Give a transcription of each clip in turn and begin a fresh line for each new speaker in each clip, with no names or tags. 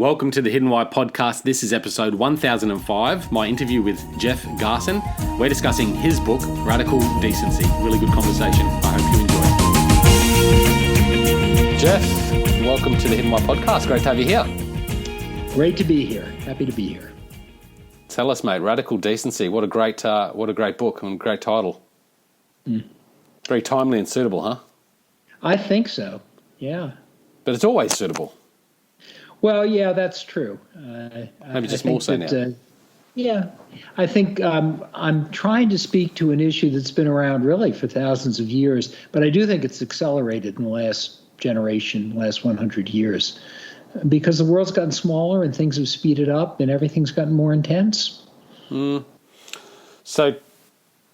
Welcome to the Hidden Why podcast. This is episode 1005, my interview with Jeff Garson. We're discussing his book, Radical Decency. Really good conversation. I hope you enjoy. Jeff, welcome to the Hidden Why podcast. Great to have you here.
Great to be here. Happy to be here.
Tell us, mate, Radical Decency. What a great book and great title. Very timely and suitable, huh?
I think so. Yeah.
But it's always suitable.
Well, yeah, that's true.
Maybe just more so now.
Yeah. I think I'm trying to speak to an issue that's been around really for thousands of years, but I do think it's accelerated in the last generation, last 100 years, because the world's gotten smaller and things have speeded up and everything's gotten more intense.
So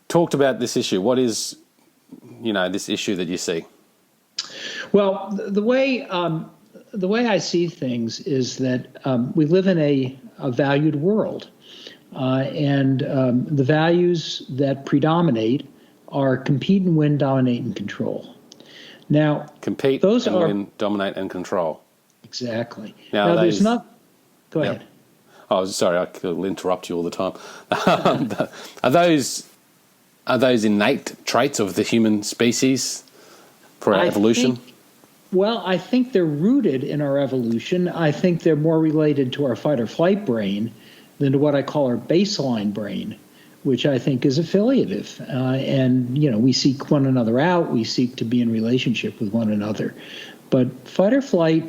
talked about this issue. What is, this issue that you see?
Well, the way I see things is that we live in a valued world, and the values that predominate are compete and win, dominate, and control. Now,
compete, win, dominate, and control.
Exactly.
Now
there's not. Go ahead.
Oh, sorry, I could interrupt you all the time. Are those innate traits of the human species for our evolution?
I think they're rooted in our evolution. I think they're more related to our fight or flight brain than to what I call our baseline brain, which I think is affiliative. We seek one another out. We seek to be in relationship with one another. But fight or flight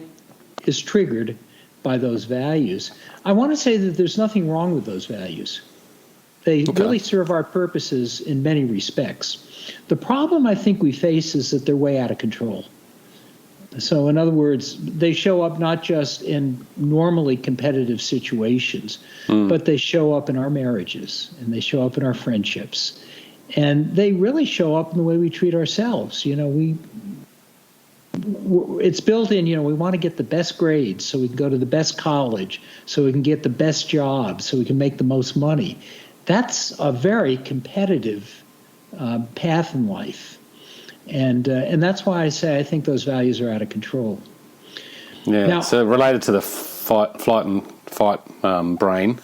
is triggered by those values. I want to say that there's nothing wrong with those values. They really serve our purposes in many respects. The problem I think we face is that they're way out of control. So in other words, they show up not just in normally competitive situations, but they show up in our marriages and they show up in our friendships. And they really show up in the way we treat ourselves. It's built in, we want to get the best grades so we can go to the best college, so we can get the best job, so we can make the most money. That's a very competitive path in life. And that's why I say I think those values are out of control.
Yeah, now, so related to the fight brain,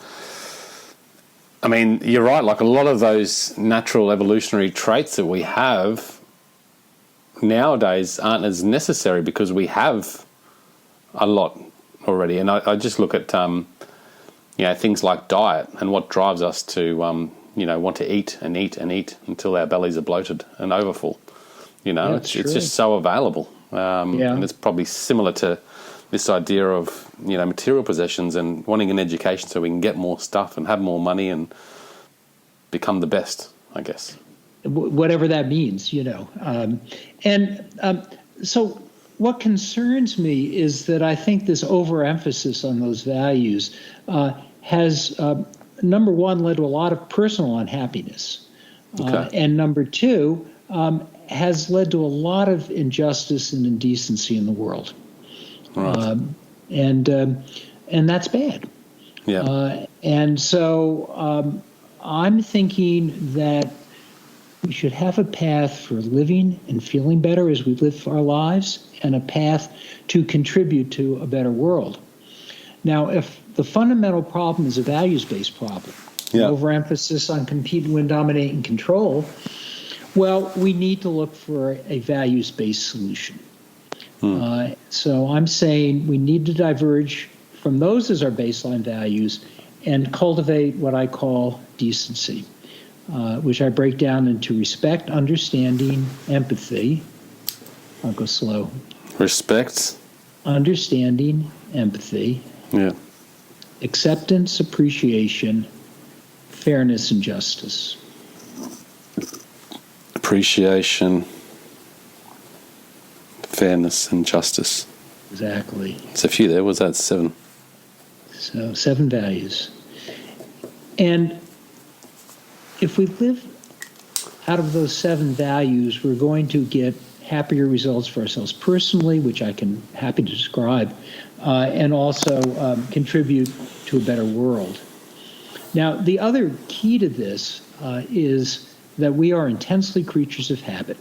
I mean, you're right, like a lot of those natural evolutionary traits that we have nowadays aren't as necessary because we have a lot already. And I just look at, things like diet and what drives us to, want to eat and eat and eat until our bellies are bloated and overfull. It's just so available. And it's probably similar to this idea of, material possessions and wanting an education so we can get more stuff and have more money and become the best, I guess.
Whatever that means, So what concerns me is that I think this overemphasis on those values has, number one, led to a lot of personal unhappiness. And number two, has led to a lot of injustice and indecency in the world. Right. And that's bad.
Yeah.
And so I'm thinking that we should have a path for living and feeling better as we live our lives and a path to contribute to a better world. Now, if the fundamental problem is a values-based problem, overemphasis on compete, win, dominate, and control, well, we need to look for a values-based solution. So I'm saying we need to diverge from those as our baseline values and cultivate what I call decency, which I break down into respect, understanding, empathy. I'll go slow.
Respect.
Understanding, empathy.
Yeah.
Acceptance, appreciation, fairness, and justice.
Appreciation, fairness, and justice.
Exactly.
It's a few there. Was that 7?
So 7 values. And if we live out of those 7 values, we're going to get happier results for ourselves personally, which I can happy to describe, and also contribute to a better world. Now, the other key to this is that we are intensely creatures of habit,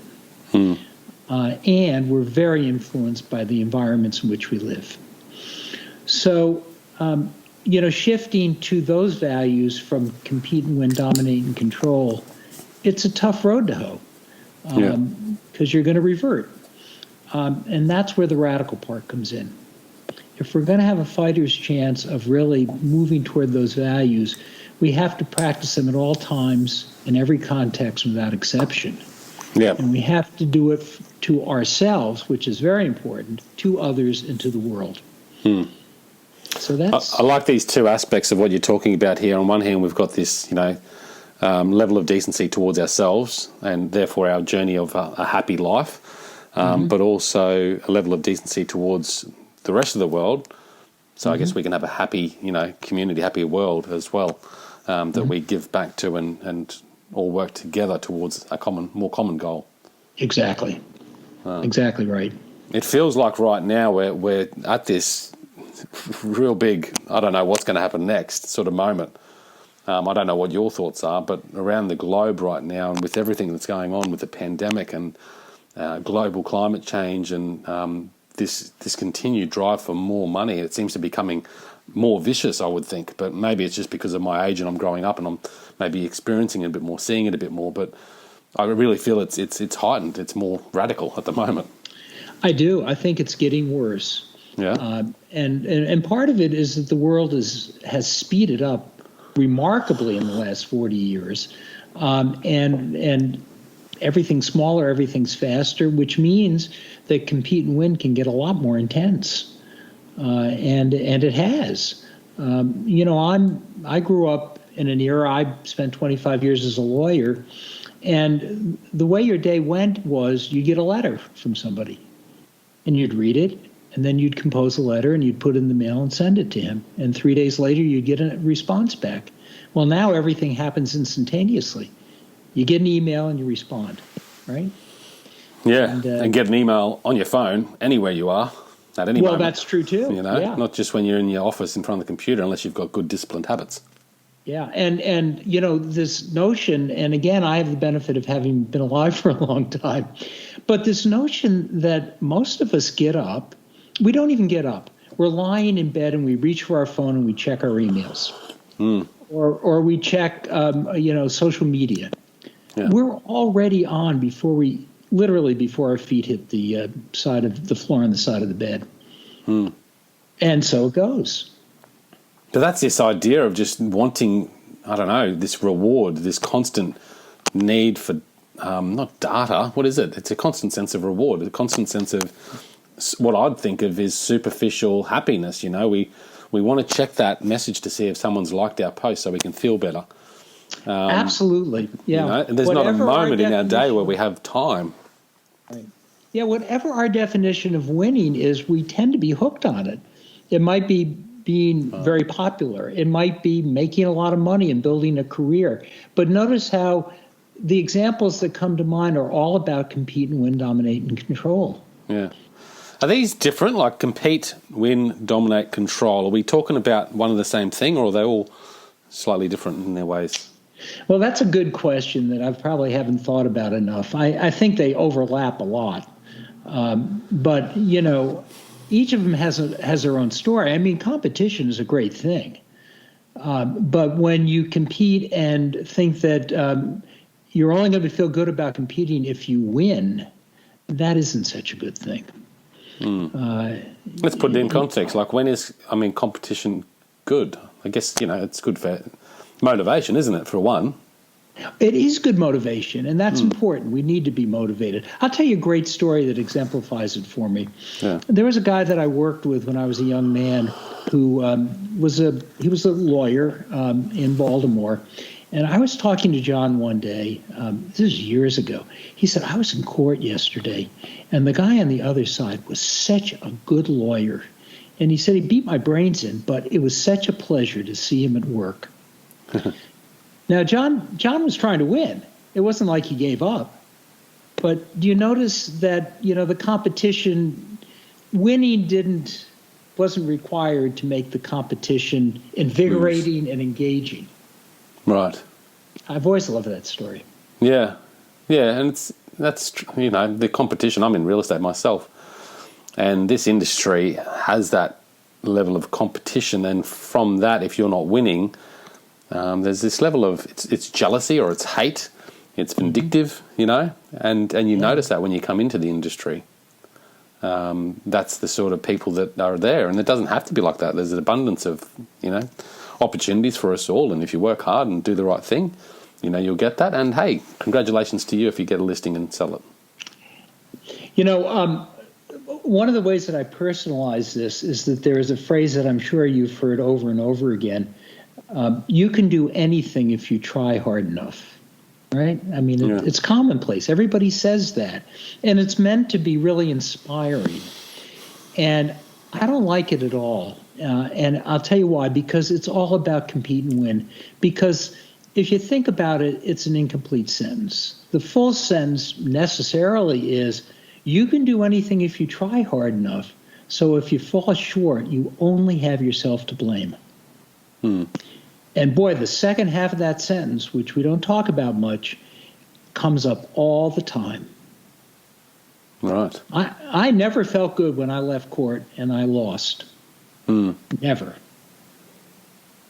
and we're very influenced by the environments in which we live. So shifting to those values from compete and win, dominate and control, it's a tough road to hoe because you're going to revert. And that's where the radical part comes in. If we're going to have a fighter's chance of really moving toward those values, we have to practice them at all times in every context without exception.
Yeah.
And we have to do it to ourselves, which is very important, to others and to the world. So that's...
I like these two aspects of what you're talking about here. On one hand, we've got this, level of decency towards ourselves and therefore our journey of a happy life, but also a level of decency towards the rest of the world. So I guess we can have a happy, community, happy world as well, that we give back to and all work together towards a more common goal.
Exactly. Exactly right.
It feels like right now we're at this real big, I don't know what's going to happen next sort of moment. I don't know what your thoughts are, but around the globe right now, and with everything that's going on with the pandemic and global climate change and this continued drive for more money, it seems to be becoming more vicious, I would think. But maybe it's just because of my age and I'm growing up and I'm maybe experiencing it a bit more, seeing it a bit more. But I really feel it's heightened. It's more radical at the moment.
I do. I think it's getting worse.
Yeah.
And part of it is that the world has speeded up remarkably in the last 40 years. And everything's smaller, everything's faster, which means that compete and win can get a lot more intense. And it has. I grew up in an era, I spent 25 years as a lawyer, and the way your day went was you get a letter from somebody, and you'd read it, and then you'd compose a letter, and you'd put it in the mail and send it to him. And 3 days later, you'd get a response back. Well, now everything happens instantaneously. You get an email and you respond, right?
Yeah, and get an email on your phone anywhere you are at any moment.
Well, that's true too.
Not just when you're in your office in front of the computer, unless you've got good disciplined habits.
Yeah, and this notion, and again, I have the benefit of having been alive for a long time, but this notion that most of us get up, we don't even get up. We're lying in bed and we reach for our phone and we check our emails, or we check, social media. Yeah. We're already on before our feet hit the side of the floor on the side of the bed. And so it goes.
But that's this idea of just wanting, I don't know, this reward, this constant need for, not data, what is it? It's a constant sense of reward, a constant sense of what I'd think of as superficial happiness. We want to check that message to see if someone's liked our post so we can feel better.
Absolutely, yeah.
And there's not a moment in our day where we have time.
Right. Yeah, whatever our definition of winning is, we tend to be hooked on it. It might be being very popular. It might be making a lot of money and building a career. But notice how the examples that come to mind are all about compete and win, dominate and control.
Yeah. Are these different, like compete, win, dominate, control? Are we talking about one and the same thing, or are they all slightly different in their ways?
Well, that's a good question that I probably haven't thought about enough. I think they overlap a lot. But, each of them has their own story. I mean, competition is a great thing. But when you compete and think that you're only going to feel good about competing if you win, that isn't such a good thing.
Let's put it in context. Like, when is, competition good? I guess, it's good for motivation, isn't it, for one?
It is good motivation, and that's important. We need to be motivated. I'll tell you a great story that exemplifies it for me. Yeah. There was a guy that I worked with when I was a young man who was a lawyer in Baltimore, and I was talking to John one day. This is years ago. He said, I was in court yesterday, and the guy on the other side was such a good lawyer. And he said he beat my brains in, but it was such a pleasure to see him at work. Now, John was trying to win. It wasn't like he gave up. But do you notice that, the competition, winning wasn't required to make the competition invigorating and engaging.
Right.
I've always loved that story.
Yeah. Yeah, and that's the competition. I'm in real estate myself. And this industry has that level of competition, and from that, if you're not winning, there's this level of it's jealousy or it's hate, it's vindictive, and you notice that when you come into the industry. That's the sort of people that are there, and it doesn't have to be like that. There's an abundance of opportunities for us all, and if you work hard and do the right thing, you'll get that. And hey, congratulations to you if you get a listing and sell it.
One of the ways that I personalize this is that there is a phrase that I'm sure you've heard over and over again. You can do anything if you try hard enough. Right? I mean, it's commonplace. Everybody says that. And it's meant to be really inspiring. And I don't like it at all. And I'll tell you why. Because it's all about compete and win. Because if you think about it, it's an incomplete sentence. The full sentence necessarily is, you can do anything if you try hard enough. So if you fall short, you only have yourself to blame. And boy, the second half of that sentence, which we don't talk about much, comes up all the time.
Right.
I never felt good when I left court and I lost. Never.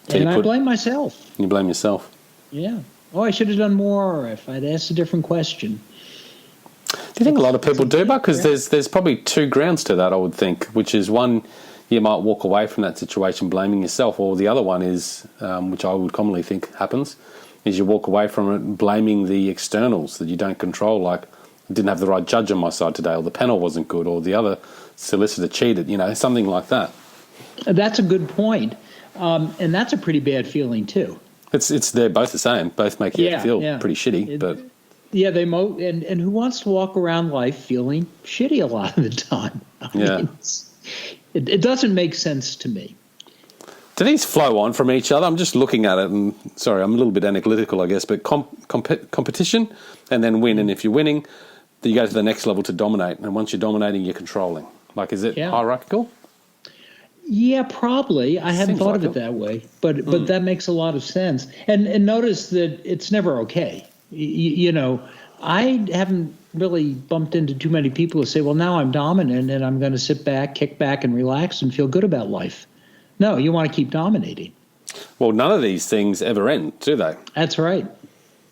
So
and I blame myself.
You blame yourself.
Yeah. Oh, I should have done more if I'd asked a different question.
Do you think a lot of people do, Buck? Because there's probably two grounds to that, I would think, which is one, you might walk away from that situation blaming yourself, or the other one is, which I would commonly think happens, is you walk away from it blaming the externals that you don't control, like I didn't have the right judge on my side today, or the panel wasn't good, or the other solicitor cheated, something like that.
That's a good point. And that's a pretty bad feeling too.
They're both the same. Both make you feel pretty shitty, but...
Yeah, and who wants to walk around life feeling shitty a lot of the time? I mean, it doesn't make sense to me.
Do these flow on from each other? I'm just looking at it, and sorry, I'm a little bit analytical, I guess, but competition and then win. And if you're winning, then you go to the next level to dominate. And once you're dominating, you're controlling. Like, is it hierarchical?
Yeah, probably. I hadn't thought of it that way, but that makes a lot of sense. And notice that it's never okay. I haven't really bumped into too many people who say, well, now I'm dominant and I'm going to sit back, kick back and relax and feel good about life. No, you want to keep dominating.
Well, none of these things ever end, do they?
That's right.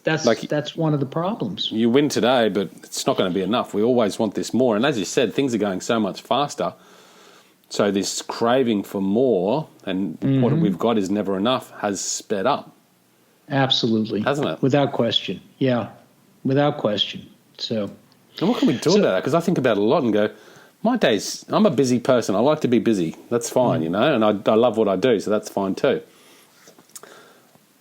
That's one of the problems.
You win today, but it's not going to be enough. We always want this more. And as you said, things are going so much faster. So this craving for more and what we've got is never enough has sped up.
Absolutely.
Hasn't it?
Without question. Yeah, without question. So.
And what can we do about that? Because I think about it a lot and go, my days, I'm a busy person. I like to be busy. That's fine, and I love what I do, so that's fine too.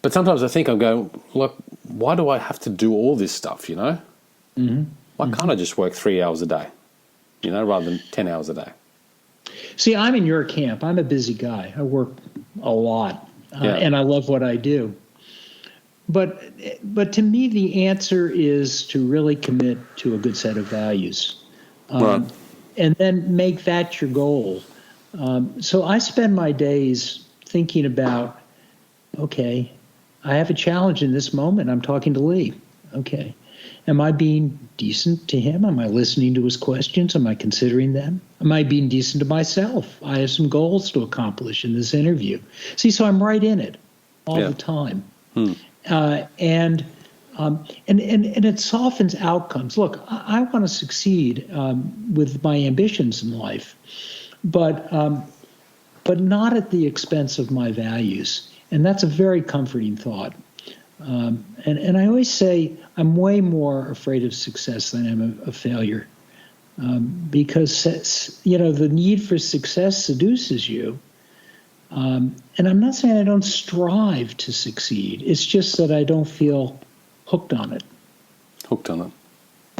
But sometimes I think, I go, look, why do I have to do all this stuff, Why can't I just work 3 hours a day, rather than 10 hours a day?
See, I'm in your camp. I'm a busy guy. I work a lot, and I love what I do. But to me, the answer is to really commit to a good set of values,
right.
And then make that your goal. So I spend my days thinking about, okay, I have a challenge in this moment. I'm talking to Lee. Okay, am I being decent to him? Am I listening to his questions? Am I considering them? Am I being decent to myself? I have some goals to accomplish in this interview. See, so I'm right in it all the time. And it softens outcomes. Look, I want to succeed with my ambitions in life, but not at the expense of my values. And that's a very comforting thought. And I always say I'm way more afraid of success than I am of failure, because the need for success seduces you. And I'm not saying I don't strive to succeed. It's just that I don't feel hooked on it.
Hooked on it.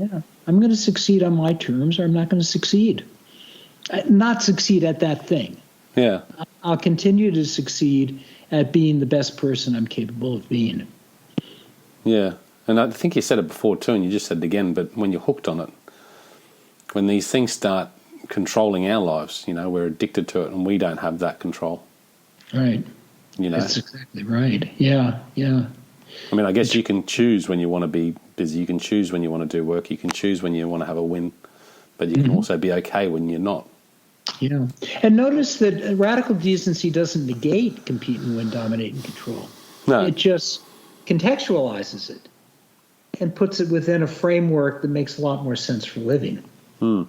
Yeah. I'm going to succeed on my terms, or I'm not going to succeed. Not succeed at that thing.
Yeah.
I'll continue to succeed at being the best person I'm capable of being.
Yeah. And I think you said it before too, and you just said it again, but when you're hooked on it, when these things start controlling our lives, we're addicted to it and we don't have that control.
Right. That's exactly right. Yeah, yeah.
I mean, I guess you can choose when you want to be busy. You can choose when you want to do work. You can choose when you want to have a win. But you can also be okay when you're not.
Yeah. And notice that radical decency doesn't negate compete and win, dominate and control.
No.
It just contextualizes it and puts it within a framework that makes a lot more sense for living. And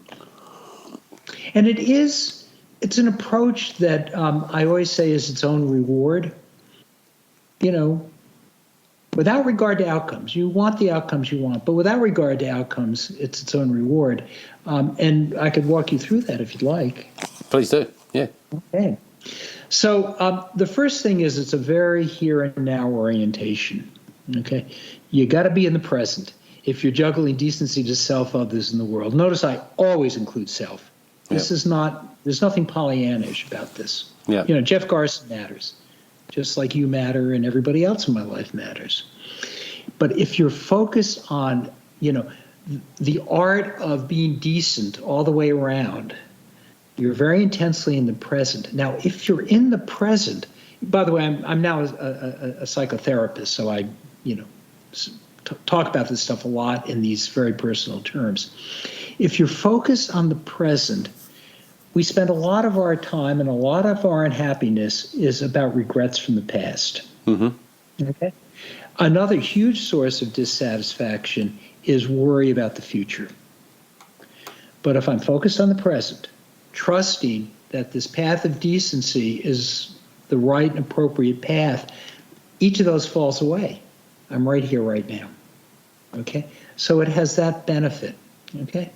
it's an approach that I always say is its own reward. Without regard to outcomes. You want the outcomes you want, but without regard to outcomes, it's its own reward. And I could walk you through that if you'd like.
Please do. Yeah.
Okay. So the first thing is it's a very here and now orientation. Okay. You got to be in the present. If you're juggling decency to self, others, in the world. Notice I always include self. This is not, there's nothing Pollyannish about this.
Yeah.
Jeff Garson matters, just like you matter and everybody else in my life matters. But if you're focused on, the art of being decent all the way around, you're very intensely in the present. Now, if you're in the present, by the way, I'm now a psychotherapist, so I, talk about this stuff a lot in these very personal terms. If you're focused on the present, we spend a lot of our time and a lot of our unhappiness is about regrets from the past. Okay. Another huge source of dissatisfaction is worry about the future. But if I'm focused on the present, trusting that this path of decency is the right and appropriate path, each of those falls away. I'm right here, right now. Okay? So it has that benefit. Okay?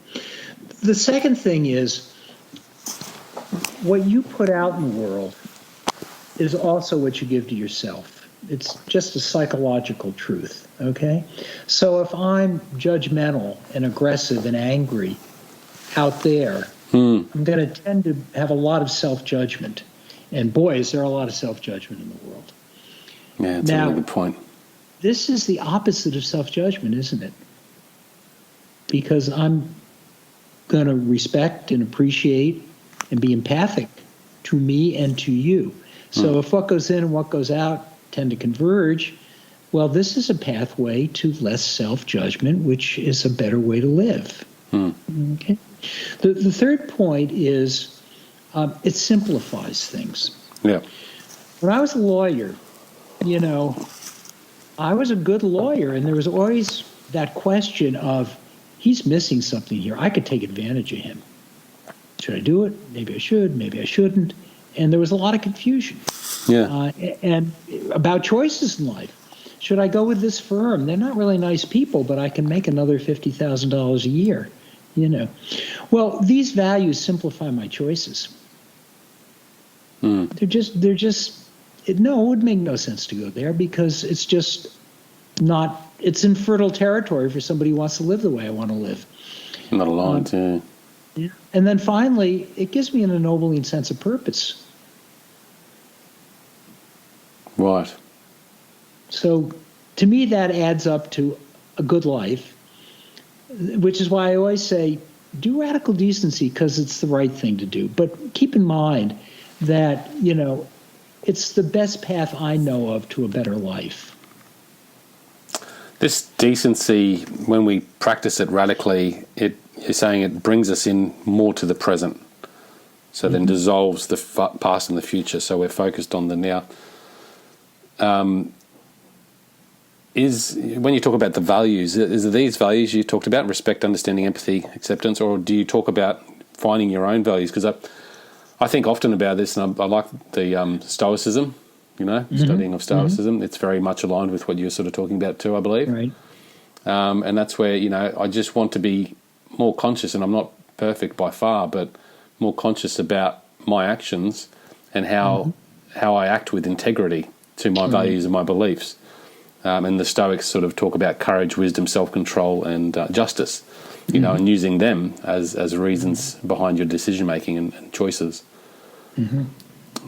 The second thing is what you put out in the world is also what you give to yourself. It's just a psychological truth, okay? So if I'm judgmental and aggressive and angry out there, I'm going to tend to have a lot of self-judgment. And boy, is there a lot of self-judgment in the world.
Yeah, that's a really good point.
This is the opposite of self-judgment, isn't it? Because I'm going to respect and appreciate and be empathic to me and to you. So if what goes in and what goes out tend to converge, well, this is a pathway to less self-judgment, which is a better way to live. Okay. The third point is it simplifies things.
Yeah.
When I was a lawyer, I was a good lawyer, and there was always that question of, he's missing something here. I could take advantage of him. Should I do it? Maybe I should. Maybe I shouldn't. And there was a lot of confusion.
Yeah.
And about choices in life. Should I go with this firm? They're not really nice people, but I can make another $50,000 a year. Well, these values simplify my choices. They're just. It would make no sense to go there because it's just not. It's infertile territory for somebody who wants to live the way I want to live.
Not aligned.
Yeah. And then finally, it gives me an ennobling sense of purpose.
Right.
So to me, that adds up to a good life, which is why I always say, do radical decency because it's the right thing to do. But keep in mind that, it's the best path I know of to a better life.
This decency, when we practice it radically, you're saying it brings us in more to the present. So then dissolves the past and the future. So we're focused on the now. When you talk about the values, is it these values you talked about, respect, understanding, empathy, acceptance, or do you talk about finding your own values? Because I think often about this, and I like the Stoicism, studying of Stoicism. It's very much aligned with what you're sort of talking about too, I believe.
Right.
And that's where, I just want to be more conscious, and I'm not perfect by far, but more conscious about my actions and how I act with integrity to my values and my beliefs. And the Stoics sort of talk about courage, wisdom, self-control, and justice, and using them as reasons behind your decision-making and choices.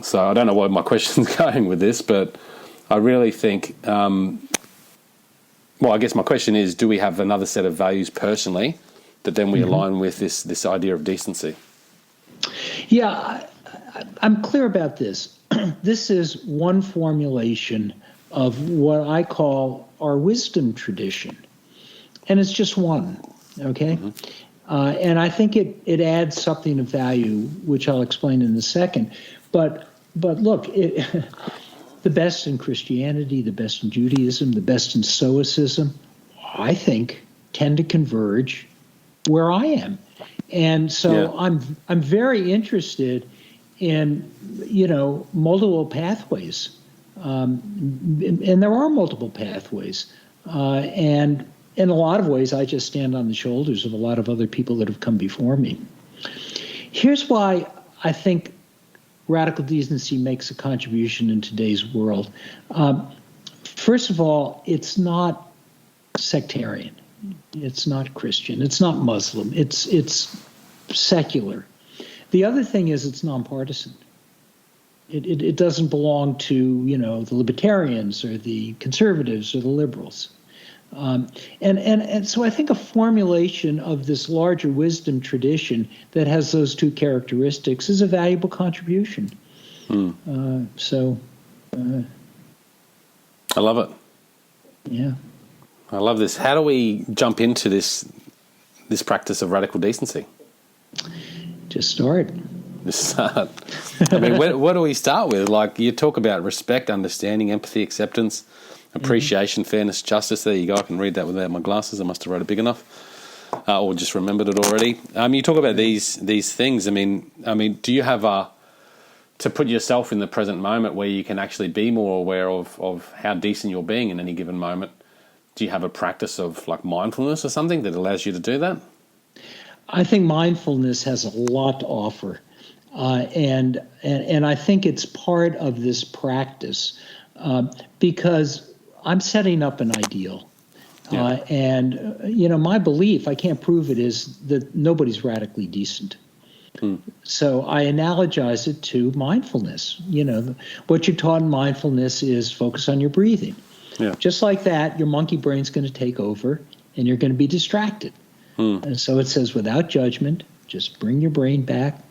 So I don't know where my question's going with this, but I really think, I guess my question is, do we have another set of values personally that then we align with this idea of decency?
Yeah, I'm clear about this. This is one formulation of what I call our wisdom tradition. And it's just one, okay? And I think it adds something of value, which I'll explain in a second. But look, the best in Christianity, the best in Judaism, the best in Stoicism, I think, tend to converge where I am. And so I'm very interested in, multiple pathways. And there are multiple pathways. And in a lot of ways, I just stand on the shoulders of a lot of other people that have come before me. Here's why I think radical decency makes a contribution in today's world. First of all, it's not sectarian. It's not Christian. It's not Muslim. It's secular. The other thing is it's nonpartisan. It doesn't belong to, the libertarians or the conservatives or the liberals. And so I think a formulation of this larger wisdom tradition that has those two characteristics is a valuable contribution. I
love it.
Yeah.
I love this. How do we jump into this practice of radical decency?
Just start.
I mean, where do we start with? Like, you talk about respect, understanding, empathy, acceptance, appreciation, fairness, justice. There you go. I can read that without my glasses. I must have wrote it big enough, or just remembered it already. You talk about these things. I mean, do you have to put yourself in the present moment where you can actually be more aware of how decent you're being in any given moment? Do you have a practice of like mindfulness or something that allows you to do that?
I think mindfulness has a lot to offer. And I think it's part of this practice because I'm setting up an ideal. And my belief, I can't prove it, is that nobody's radically decent. So I analogize it to mindfulness. What you're taught in mindfulness is focus on your breathing. Yeah. Just like that, your monkey brain's going to take over and you're going to be distracted. And so it says, without judgment, just bring your brain back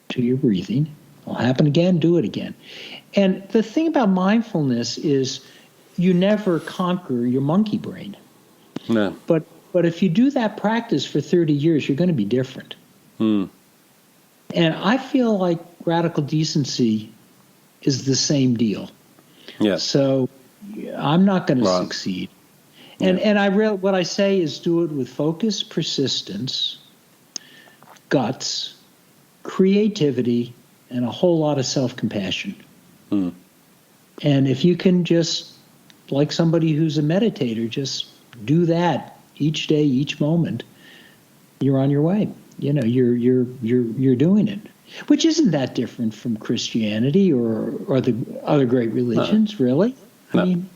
to your breathing. It'll happen again, do it again. And the thing about mindfulness is you never conquer your monkey brain. No. But if you do that practice for 30 years, you're going to be different. And I feel like radical decency is the same deal. Yeah. So I'm not going to succeed. And what I say is do it with focus, persistence, guts, creativity, and a whole lot of self-compassion. And if you can just, like somebody who's a meditator, just do that each day, each moment, you're on your way. You're doing it, which isn't that different from Christianity or the other great religions, really. I mean,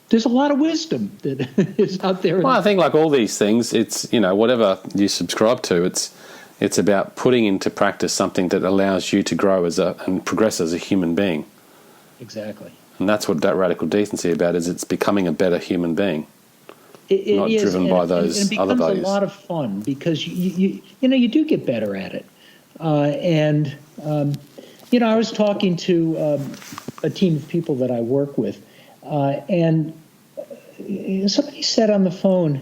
there's a lot of wisdom that is out there.
Well, I think like all these things, it's, whatever you subscribe to, it's about putting into practice something that allows you to grow and progress as a human being.
Exactly.
And that's what that radical decency about is. It's becoming a better human being.
It
not
is,
driven by those other values.
It becomes a lot of fun because you do get better at it. I was talking to a team of people that I work with, and somebody said on the phone,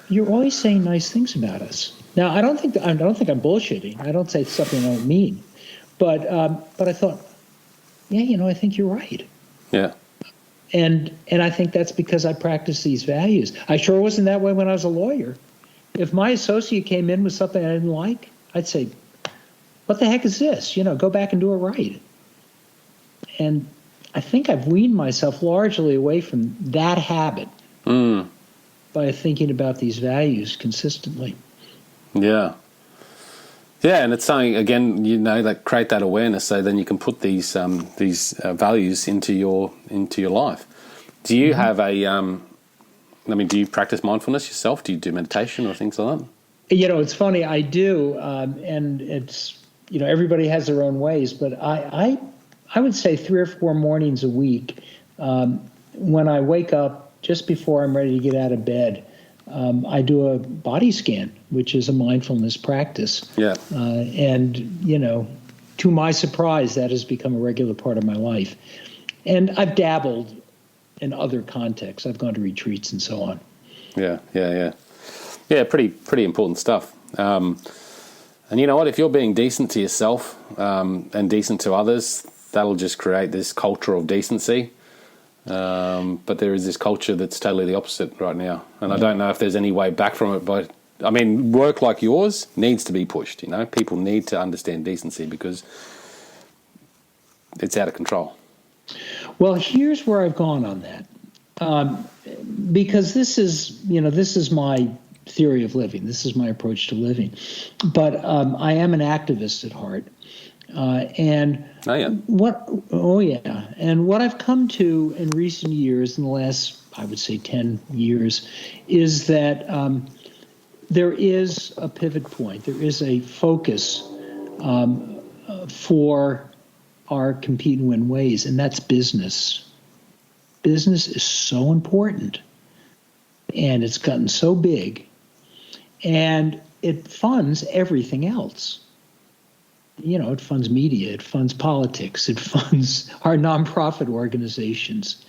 "You're always saying nice things about us." Now, I don't think I'm bullshitting. I don't say something I don't mean, but I thought, yeah, I think you're right. Yeah. And I think that's because I practice these values. I sure wasn't that way when I was a lawyer. If my associate came in with something I didn't like, I'd say, what the heck is this? Go back and do it right. And I think I've weaned myself largely away from that habit by thinking about these values consistently. Yeah. Yeah, and it's something, again, that create that awareness so then you can put these values into your life. Do you have do you practice mindfulness yourself? Do you do meditation or things like that? It's funny, I do, and it's, everybody has their own ways, but I would say 3 or 4 mornings a week, when I wake up just before I'm ready to get out of bed, I do a body scan, which is a mindfulness practice. Yeah. To my surprise, that has become a regular part of my life. And I've dabbled in other contexts. I've gone to retreats and so on.
Yeah. Pretty important stuff. And you know what? If you're being decent to yourself and decent to others, that'll just create this culture of decency. But there is this culture that's totally the opposite right now, and I don't know if there's any way back from it. But I mean, work like yours needs to be pushed. You know, people need to understand decency because it's out of control.
Well, here's where I've gone on that, because this is my theory of living. This is my approach to living. But I am an activist at heart. And what I've come to in recent years, in the last, I would say 10 years, is that there is a pivot point. There is a focus for our compete and win ways, and that's business. Business is so important, and it's gotten so big, and it funds everything else. You know, it funds media, it funds politics, it funds our nonprofit organizations.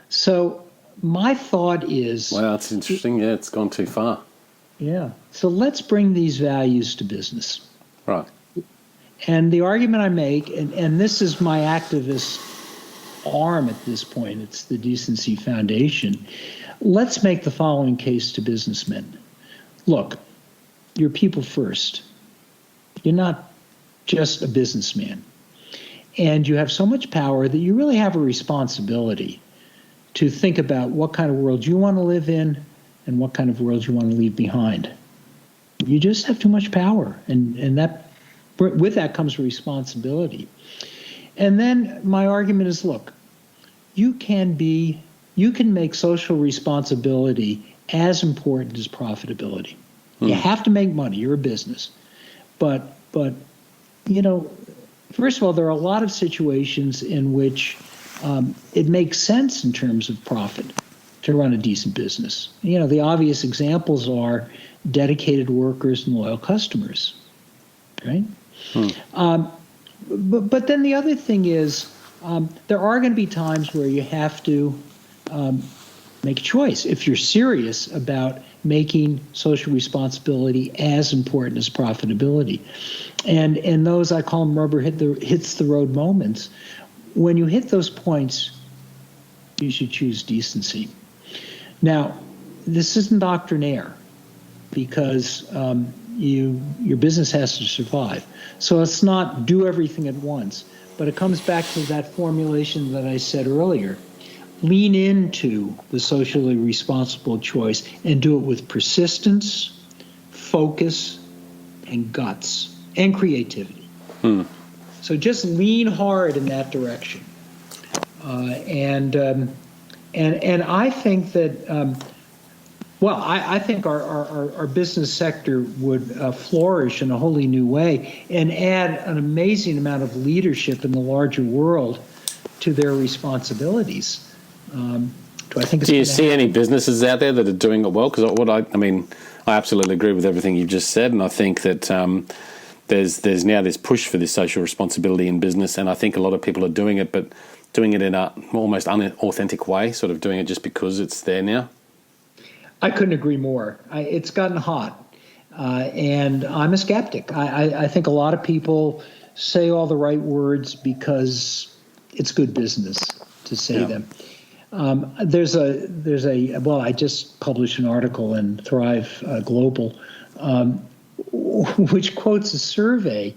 So my thought is...
Wow, that's interesting. Yeah, it's gone too far.
Yeah. So let's bring these values to business.
Right.
And the argument I make, and this is my activist arm at this point, it's the Decency Foundation. Let's make the following case to businessmen. Look, you're people first. You're not just a businessman. And you have so much power that you really have a responsibility to think about what kind of world you want to live in and what kind of world you want to leave behind. You just have too much power, and that with that comes responsibility. And then my argument is, look, you can make social responsibility as important as profitability. You have to make money. You're a business. But you know, first of all, there are a lot of situations in which it makes sense in terms of profit to run a decent business. You know, the obvious examples are dedicated workers and loyal customers, right? But then the other thing is there are going to be times where you have to make a choice. If you're serious about making social responsibility as important as profitability. And those, I call them rubber hits the road moments. When you hit those points, you should choose decency. Now, this isn't doctrinaire because your business has to survive. So it's not do everything at once, but it comes back to that formulation that I said earlier. Lean into the socially responsible choice and do it with persistence, focus, and guts, and creativity. So just lean hard in that direction. And I think that, I think our business sector would flourish in a wholly new way and add an amazing amount of leadership in the larger world to their responsibilities. Do
you see any businesses out there that are doing it well? Because I absolutely agree with everything you've just said, and I think that there's now this push for this social responsibility in business, and I think a lot of people are doing it, but doing it in a almost unauthentic way, sort of doing it just because it's there now.
I couldn't agree more. It's gotten hot, and I'm a skeptic. I think a lot of people say all the right words because it's good business to say them. I just published an article in Thrive Global, which quotes a survey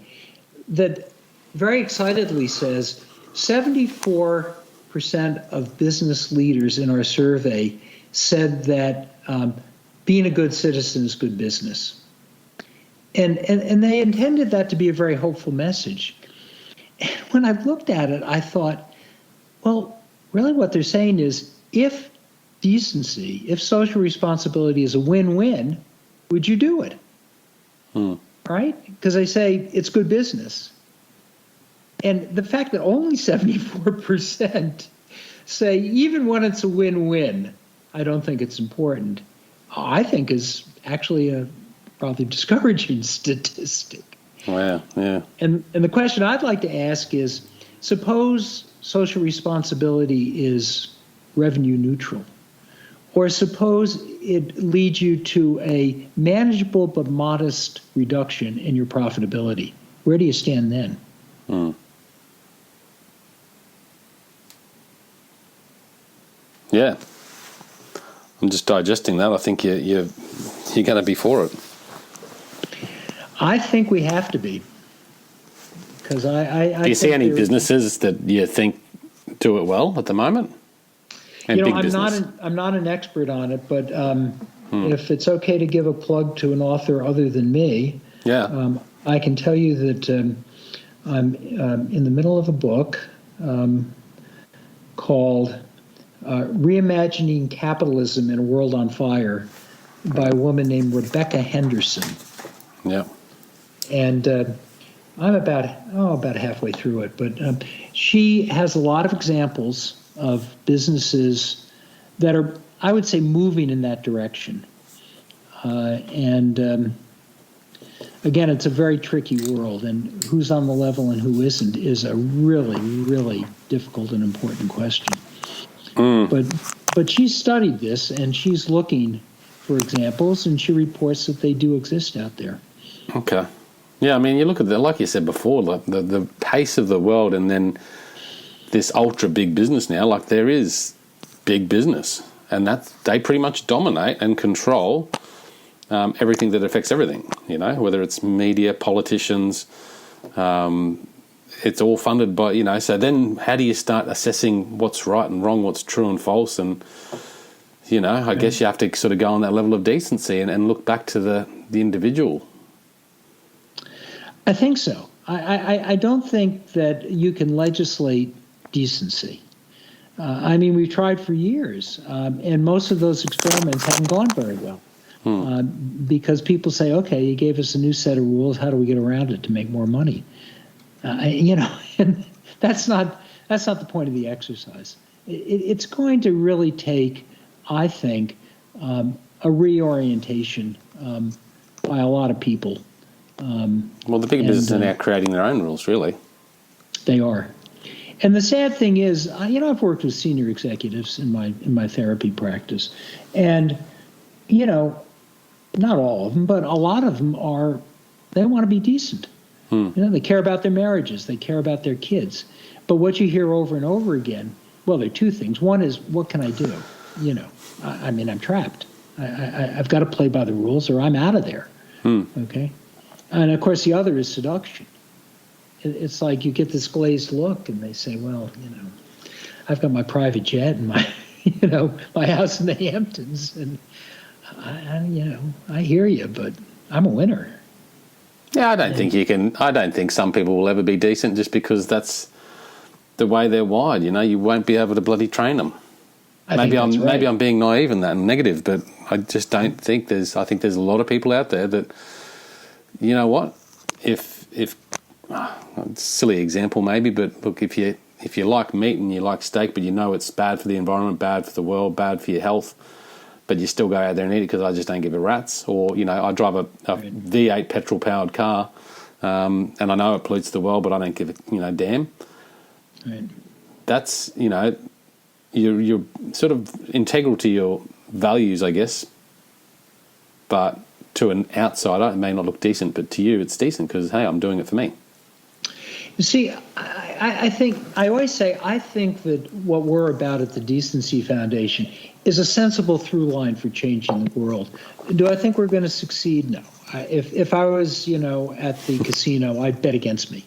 that very excitedly says 74% of business leaders in our survey said that being a good citizen is good business. And they intended that to be a very hopeful message. And when I looked at it, I thought, well, really what they're saying is if decency, if social responsibility is a win-win, would you do it? Right? Because they say it's good business. And the fact that only 74% say even when it's a win-win, I don't think it's important, I think is actually a probably discouraging statistic.
Wow, yeah.
And the question I'd like to ask is, suppose social responsibility is revenue neutral. Or suppose it leads you to a manageable but modest reduction in your profitability. Where do you stand then?
Yeah. I'm just digesting that. I think you're going to be for it.
I think we have to be. Because
do you see any businesses that you think do it well at the moment? And
I'm not an expert on it, but if it's okay to give a plug to an author other than me, I can tell you that I'm in the middle of a book called Reimagining Capitalism in a World on Fire by a woman named Rebecca Henderson.
Yeah.
And I'm about halfway through it, but she has a lot of examples of businesses that are, I would say, moving in that direction. Again, it's a very tricky world, and who's on the level and who isn't is a really, really difficult and important question. But she's studied this, and she's looking for examples, and she reports that they do exist out there.
Okay. Yeah, I mean, you look at like you said before, the pace of the world, and then this ultra big business now, like there is big business, and they pretty much dominate and control everything that affects everything, whether it's media, politicians, it's all funded by, so then how do you start assessing what's right and wrong, what's true and false? And, I guess you have to sort of go on that level of decency and look back to the individual.
I think so. I don't think that you can legislate decency. We've tried for years, and most of those experiments haven't gone very well. Because people say, okay, you gave us a new set of rules, how do we get around it to make more money? And that's not the point of the exercise. It's going to really take, I think, a reorientation by a lot of people.
Well, the big businesses are now creating their own rules, really.
They are. And the sad thing is, I've worked with senior executives in my therapy practice, and not all of them, but a lot of them they want to be decent. They care about their marriages, they care about their kids. But what you hear over and over again, well, there are two things. One is, what can I do? I'm trapped. I've got to play by the rules or I'm out of there. Okay. And of course, the other is seduction. It's like you get this glazed look, and they say, "Well, I've got my private jet and my, my house in the Hamptons, and I hear you, but I'm a winner."
Yeah, I don't think some people will ever be decent just because that's the way they're wired. You won't be able to bloody train them. Maybe I'm being naive in that and negative, but I just don't think I think there's a lot of people out there that. You know what? If silly example maybe, but look, if you like meat and you like steak, but it's bad for the environment, bad for the world, bad for your health, but you still go out there and eat it because I just don't give a rat's. Or I drive a V8 petrol powered car, and I know it pollutes the world, but I don't give a damn.
Right.
That's you're sort of integral to your values, I guess, but. To an outsider, it may not look decent, but to you, it's decent because, hey, I'm doing it for me.
You see, I think that what we're about at the Decency Foundation is a sensible through line for changing the world. Do I think we're going to succeed? No. If I was, at the casino, I'd bet against me.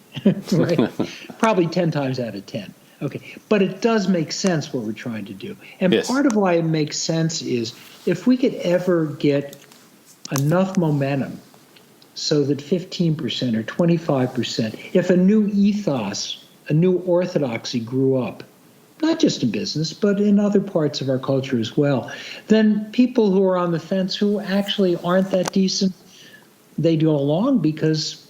Right? Probably 10 times out of 10. Okay. But it does make sense what we're trying to do. And part of why it makes sense is if we could ever get enough momentum so that 15% or 25%, if a new ethos, a new orthodoxy grew up, not just in business, but in other parts of our culture as well, then people who are on the fence who actually aren't that decent, they go along because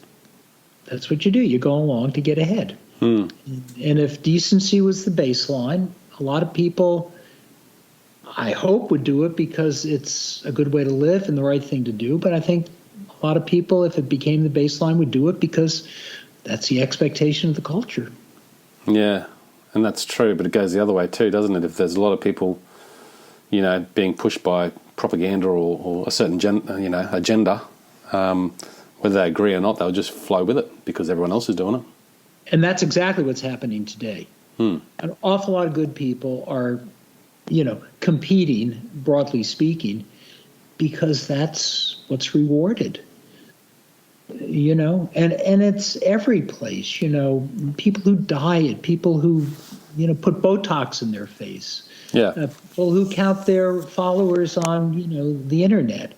that's what you do. You go along to get ahead. And if decency was the baseline, a lot of people, I hope, would do it because it's a good way to live and the right thing to do. But I think a lot of people, if it became the baseline, would do it because that's the expectation of the culture.
Yeah, and that's true, but it goes the other way too, doesn't it? If there's a lot of people being pushed by propaganda or a certain agenda, whether they agree or not, they'll just flow with it because everyone else is doing it.
And that's exactly what's happening today. An awful lot of good people are, competing, broadly speaking, because that's what's rewarded. And it's every place, people who diet, people who, put Botox in their face, people who count their followers on, the internet.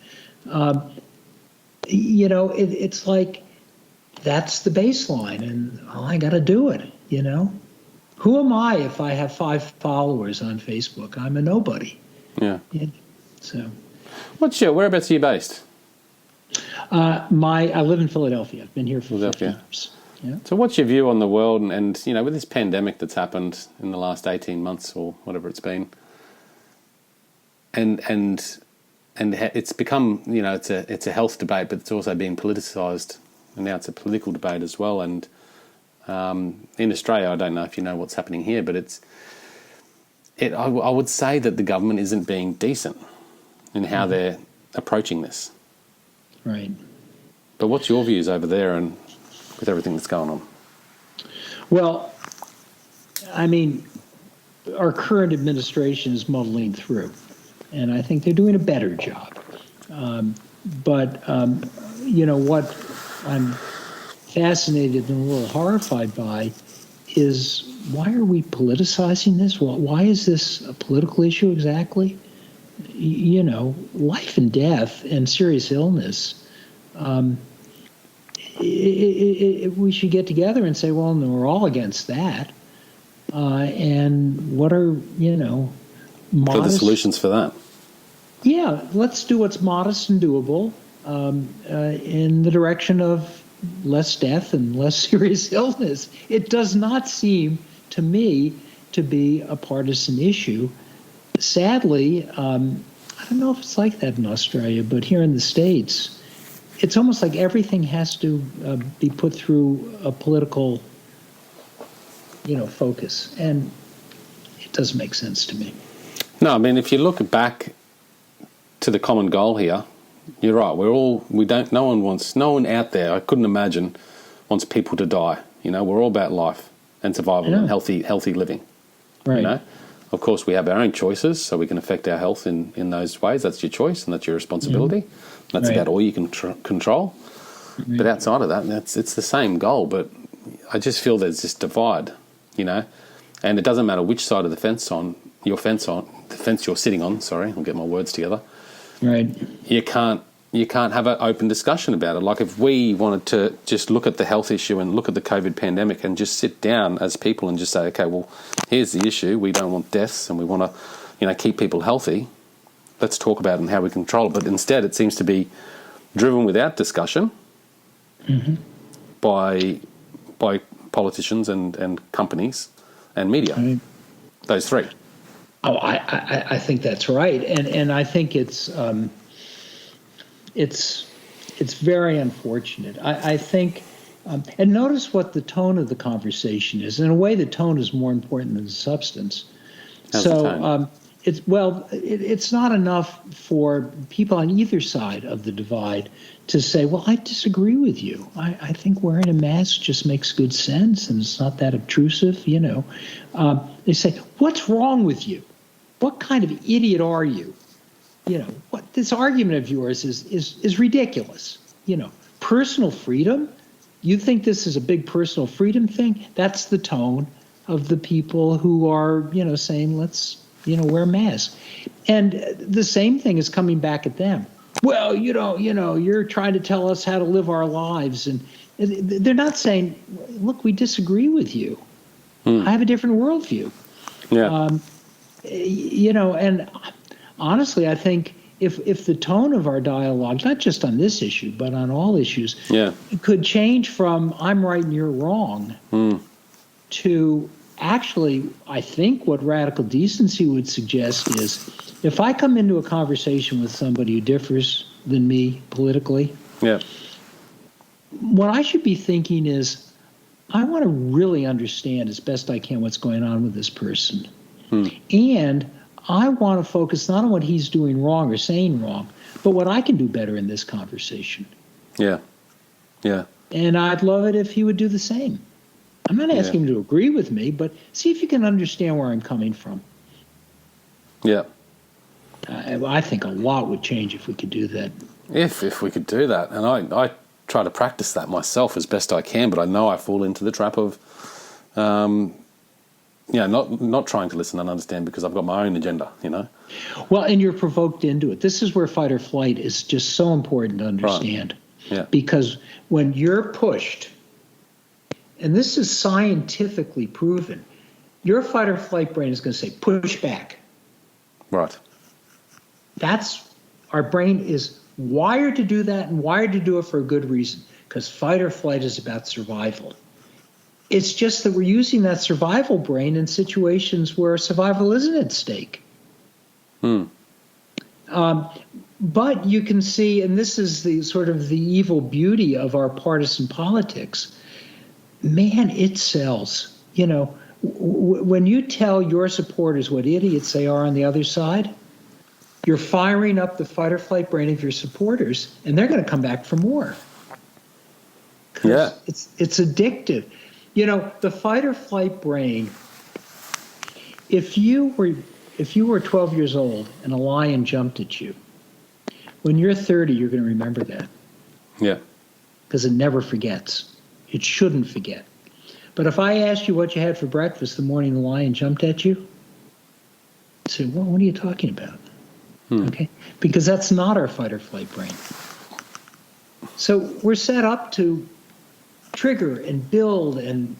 It's like that's the baseline, and I got to do it, Who am I if I have 5 followers on Facebook? I'm a nobody.
Yeah.
So.
Whereabouts are you based?
I live in Philadelphia. I've been here for 50 years. Yeah.
So what's your view on the world and with this pandemic that's happened in the last 18 months or whatever it's been, and it's become, it's a health debate, but it's also being politicised, and now it's a political debate as well. And in Australia, I don't know if you know what's happening here, but I would say that the government isn't being decent in how they're approaching this.
Right.
But what's your views over there and with everything that's going on?
Well, I mean, our current administration is muddling through, and I think they're doing a better job. But what I'm fascinated and a little horrified by is, why are we politicizing this? Well, why is this a political issue exactly? Life and death and serious illness, we should get together and say, well, no, we're all against that. And what are, modest...
What are the solutions for that?
Yeah, let's do what's modest and doable in the direction of less death and less serious illness. It does not seem to me to be a partisan issue. Sadly, I don't know if it's like that in Australia, but here in the States, it's almost like everything has to be put through a political, focus, and it doesn't make sense to me.
No, I mean, if you look back to the common goal here, you're right. No one out there, I couldn't imagine, wants people to die. We're all about life and survival and healthy living.
Right.
Of course, we have our own choices, so we can affect our health in those ways. That's your choice, and that's your responsibility. That's about all you can control. But outside of that, it's the same goal. But I just feel there's this divide, and it doesn't matter which side of the fence you're sitting on. Sorry, I'll get my words together.
Right.
You can't have an open discussion about it. Like if we wanted to just look at the health issue and look at the COVID pandemic and just sit down as people and just say, okay, well, here's the issue. We don't want deaths and we want to, keep people healthy. Let's talk about it and how we control it. But instead, it seems to be driven without discussion by politicians and companies and media. Right. Those three.
Oh, I think that's right, and I think it's very unfortunate. I think, and notice what the tone of the conversation is. In a way, the tone is more important than the substance.
How's the tone?
It's not enough for people on either side of the divide to say, well, I disagree with you. I think wearing a mask just makes good sense and it's not that obtrusive, They say, what's wrong with you? What kind of idiot are you? What this argument of yours is ridiculous. Personal freedom? You think this is a big personal freedom thing? That's the tone of the people who are, saying, let's, wear masks. And the same thing is coming back at them. Well, you're trying to tell us how to live our lives. And they're not saying, look, we disagree with you. I have a different worldview.
Yeah.
And honestly, I think if the tone of our dialogue, not just on this issue, but on all issues, could change from I'm right and you're wrong to actually, I think what radical decency would suggest is if I come into a conversation with somebody who differs than me politically, what I should be thinking is I want to really understand as best I can what's going on with this person. And I want to focus not on what he's doing wrong or saying wrong, but what I can do better in this conversation.
Yeah. Yeah.
And I'd love it if he would do the same. I'm not asking him to agree with me, but see if you can understand where I'm coming from.
Yeah.
I think a lot would change if we could do that.
If we could do that. And I try to practice that myself as best I can, but I know I fall into the trap of not trying to listen and understand because I've got my own agenda,
Well, and you're provoked into it. This is where fight or flight is just so important to understand.
Right. Yeah.
Because when you're pushed, and this is scientifically proven, your fight or flight brain is going to say, push back.
Right.
Our brain is wired to do that and wired to do it for a good reason, because fight or flight is about survival. It's just that we're using that survival brain in situations where survival isn't at stake. But you can see, and this is the sort of the evil beauty of our partisan politics, man, it sells. When you tell your supporters what idiots they are on the other side, you're firing up the fight or flight brain of your supporters, and they're going to come back for more.
Yeah.
It's addictive. The fight or flight brain, if you were 12 years old and a lion jumped at you, when you're 30, you're going to remember that.
Yeah.
Because it never forgets. It shouldn't forget. But if I asked you what you had for breakfast the morning the lion jumped at you, you say, well, what are you talking about? Okay? Because that's not our fight or flight brain. So we're set up to trigger and build and,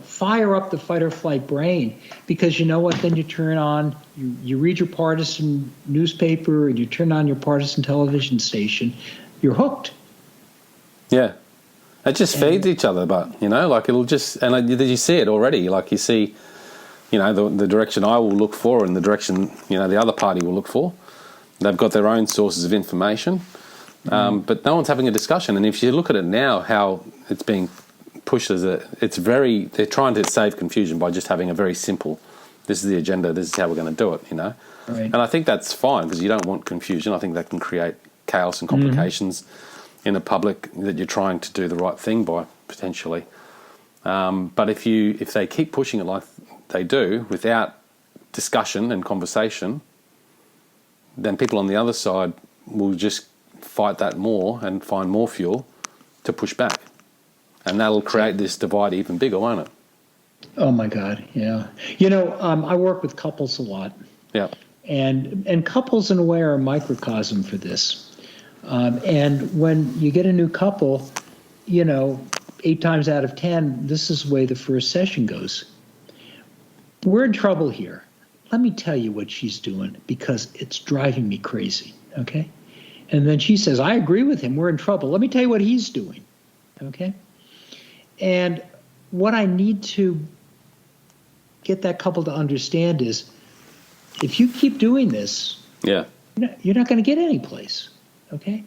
fire up the fight or flight brain, because you know what? Then you turn on, you read your partisan newspaper and you turn on your partisan television station, you're hooked.
Yeah. It just feeds each other, but, it'll just, and you see it already, like you see, the direction I will look for and the direction, the other party will look for. They've got their own sources of information, but no one's having a discussion. And if you look at it now, how it's being pushed they're trying to save confusion by just having a very simple, this is the agenda, this is how we're going to do it, Right. And I think that's fine because you don't want confusion. I think that can create chaos and complications in a public that you're trying to do the right thing by, potentially. But if they keep pushing it like they do without discussion and conversation, then people on the other side will just fight that more and find more fuel to push back. And that'll create this divide even bigger, won't it?
Oh, my God, yeah. I work with couples a lot.
Yeah.
And couples, in a way, are a microcosm for this. And when you get a new couple, 8 times out of 10, this is the way the first session goes. We're in trouble here. Let me tell you what she's doing because it's driving me crazy, okay? And then she says, I agree with him. We're in trouble. Let me tell you what he's doing, okay? And what I need to get that couple to understand is if you keep doing this, you're not going to get any place, okay?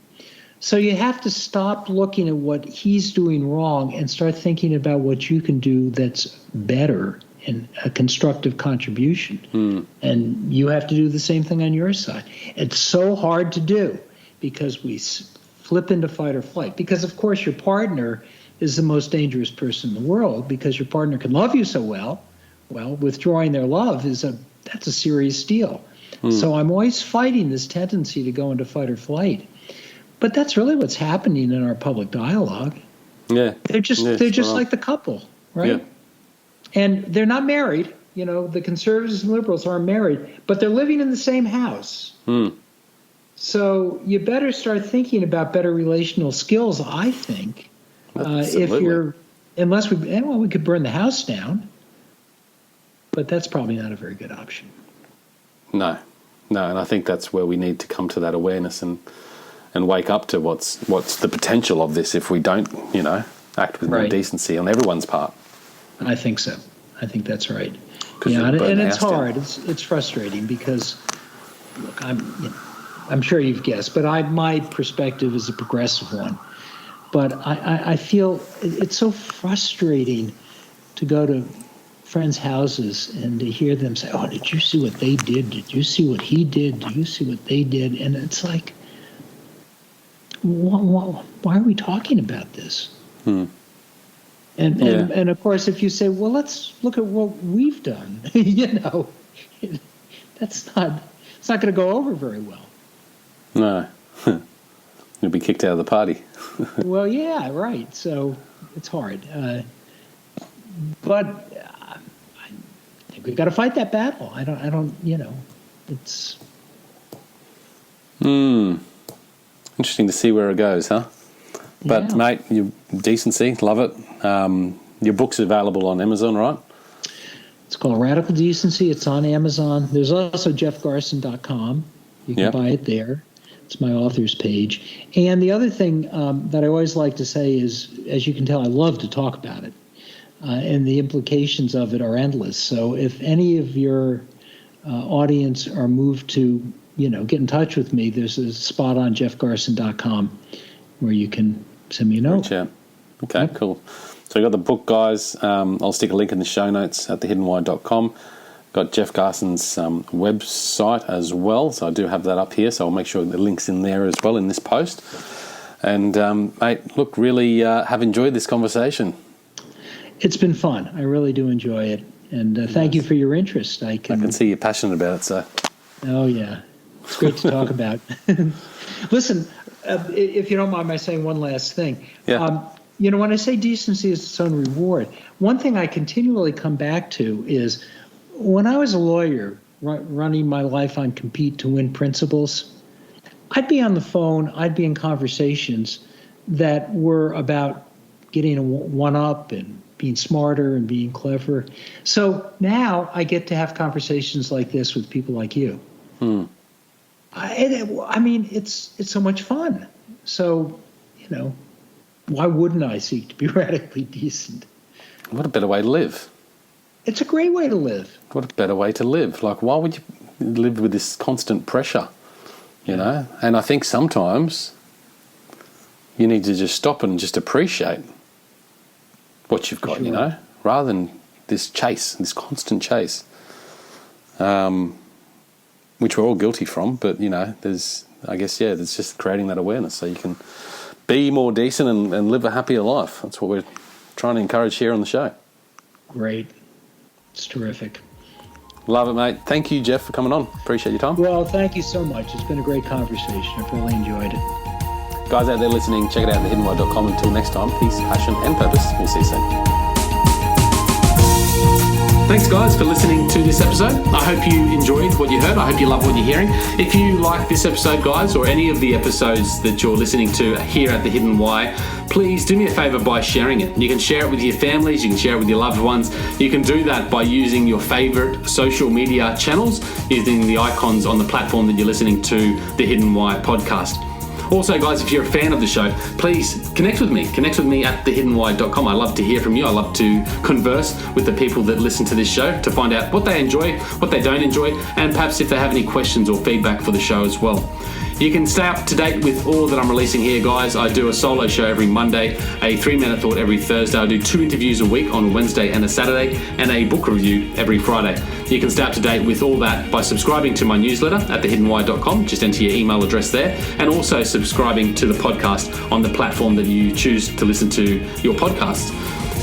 So you have to stop looking at what he's doing wrong and start thinking about what you can do that's better and a constructive contribution. And you have to do the same thing on your side. It's so hard to do because we flip into fight or flight. Because, of course, your partner is the most dangerous person in the world because your partner can love you so well. Well, withdrawing their love that's a serious deal. So I'm always fighting this tendency to go into fight or flight. But that's really what's happening in our public dialogue.
Yeah.
They're just like the couple, right?
Yeah.
And they're not married. The conservatives and liberals aren't married, but they're living in the same house. So you better start thinking about better relational skills, I think. Unless we could burn the house down, but that's probably not a very good option.
No, and I think that's where we need to come to that awareness and wake up to what's the potential of this if we don't, act with more decency on everyone's part. I
think so. I think that's right. Yeah, and it's hard. It's frustrating because, look, I'm sure you've guessed, but my perspective is a progressive one. But I feel it's so frustrating to go to friends' houses and to hear them say, "Oh, did you see what they did? Did you see what he did? Did you see what they did?" And it's like, why are we talking about this? And of course, if you say, "Well, let's look at what we've done," it's not going to go over very well.
No, you'll be kicked out of the party.
Well, yeah, right. So it's hard, but I think we've got to fight that battle. I don't. It's
interesting to see where it goes, huh? But
yeah.
Mate, your Decency, love it. Your book's available on Amazon, right?
It's called Radical Decency. It's on Amazon. There's also jeffgarson.com. You can buy it there. It's my author's page. And the other thing that I always like to say is, as you can tell, I love to talk about it. And the implications of it are endless. So if any of your audience are moved to, get in touch with me, there's a spot on jeffgarson.com where you can send me a note.
Reach out. Okay, cool. So you got the book, guys. I'll stick a link in the show notes at thehiddenwhy.com. Got Jeff Garson's website as well, so I do have that up here, so I'll make sure the link's in there as well in this post. And, mate, look, really have enjoyed this conversation.
It's been fun. I really do enjoy it. And thank you for your interest. I can
see you're passionate about it, so.
Oh, yeah. It's great to talk about. Listen, if you don't mind my saying one last thing.
Yeah.
When I say decency is its own reward, one thing I continually come back to is when I was a lawyer running my life on compete to win principles, I'd be on the phone, I'd be in conversations that were about getting a one-up and being smarter and being clever. So now I get to have conversations like this with people like you. I mean, it's so much fun. So, why wouldn't I seek to be radically decent?
What a better way to live.
It's a great way to live.
What a better way to live. Like, why would you live with this constant pressure, know? And I think sometimes you need to just stop and just appreciate what you've got, rather than this constant chase, which we're all guilty from. But, there's just creating that awareness so you can be more decent and live a happier life. That's what we're trying to encourage here on the show.
Great. It's terrific.
Love it, mate. Thank you, Jeff, for coming on. Appreciate your time.
Well, thank you so much. It's been a great conversation. I've really enjoyed it.
Guys out there listening, check it out at thehiddenwhy.com. Until next time, peace, passion, and purpose. We'll see you soon. Thanks, guys, for listening to this episode. I hope you enjoyed what you heard. I hope you love what you're hearing. If you like this episode, guys, or any of the episodes that you're listening to here at The Hidden Why, please do me a favor by sharing it. You can share it with your families. You can share it with your loved ones. You can do that by using your favorite social media channels, using the icons on the platform that you're listening to The Hidden Why podcast. Also, guys, if you're a fan of the show, please connect with me. Connect with me at thehiddenwhy.com. I love to hear from you. I love to converse with the people that listen to this show to find out what they enjoy, what they don't enjoy, and perhaps if they have any questions or feedback for the show as well. You can stay up to date with all that I'm releasing here, guys. I do a solo show every Monday, a 3-minute thought every Thursday. I do 2 interviews a week on Wednesday and a Saturday, and a book review every Friday. You can stay up to date with all that by subscribing to my newsletter at thehiddenwhy.com. Just enter your email address there, and also subscribing to the podcast on the platform that you choose to listen to your podcasts.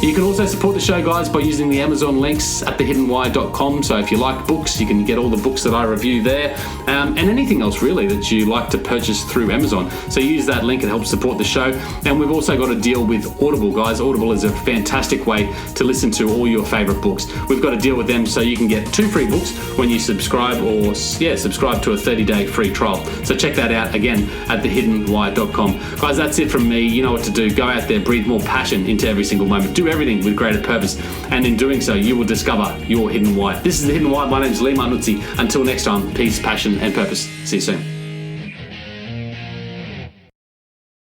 You can also support the show, guys, by using the Amazon links at thehiddenwhy.com. So if you like books, you can get all the books that I review there, and anything else really that you like to purchase through Amazon. So use that link, it helps support the show. And we've also got a deal with Audible, guys. Audible is a fantastic way to listen to all your favorite books. We've got a deal with them so you can get 2 free books when you subscribe subscribe to a 30-day free trial. So check that out again at thehiddenwhy.com. Guys, that's it from me. You know what to do. Go out there, breathe more passion into every single moment. Do everything with greater purpose, and in doing so you will discover your hidden why. This is The Hidden Why. My name is Lee Martinuzzi. Until next time, peace, passion and purpose. See you soon.